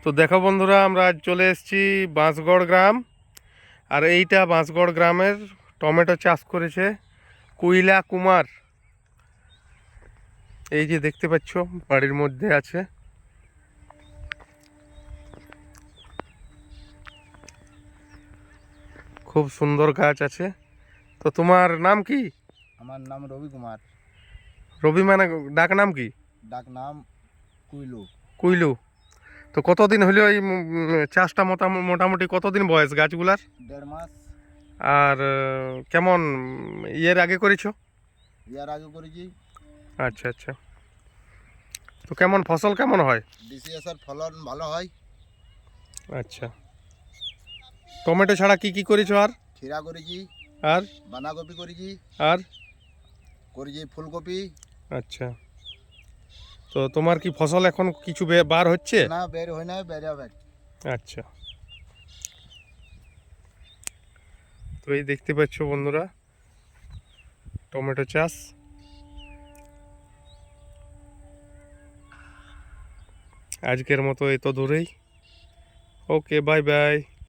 তো দেখো বন্ধুরা, আমরা আজ চলে এসেছি বাঁশগড় গ্রাম। আর এইটা বাঁশগড় গ্রামের টমেটো চাষ করেছে কুইলা কুমার। এই যে দেখতে পাচ্ছ বাড়ির মধ্যে আছে। খুব সুন্দর গাছ আছে। তো তোমার নাম কি? আমার নাম রবি কুমার। রবি মানে ডাক নাম কি? ডাক নাম কুইলু। কুইলু। তো কতদিন হলো এই চাষটা? মোটামুটি কতদিন বয়স গাছগুলার? 1.5 মাস। আর কেমন ইয়ের আগে করেছো? ইয়ার আগে করেছি। আচ্ছা আচ্ছা। তো কেমন ফসল কেমন হয়? ডিসিএসের ফলন ভালো হয়। আচ্ছা। টমেটো ছাড়া কি কি করেছো আর? খিরা করেছি, আর বাঁধাকপি করেছি, আর করেছি ফুলকপি। আচ্ছা। তো তোমার কি ফসল এখন কিছু বার হচ্ছে? না, বের হয় না, বের হবে। আচ্ছা। তো এই দেখতে পাচ্ছ বন্ধুরা টমেটো চাষ। আজকের মতো এই তো দূরেই। ওকে, বাই বাই।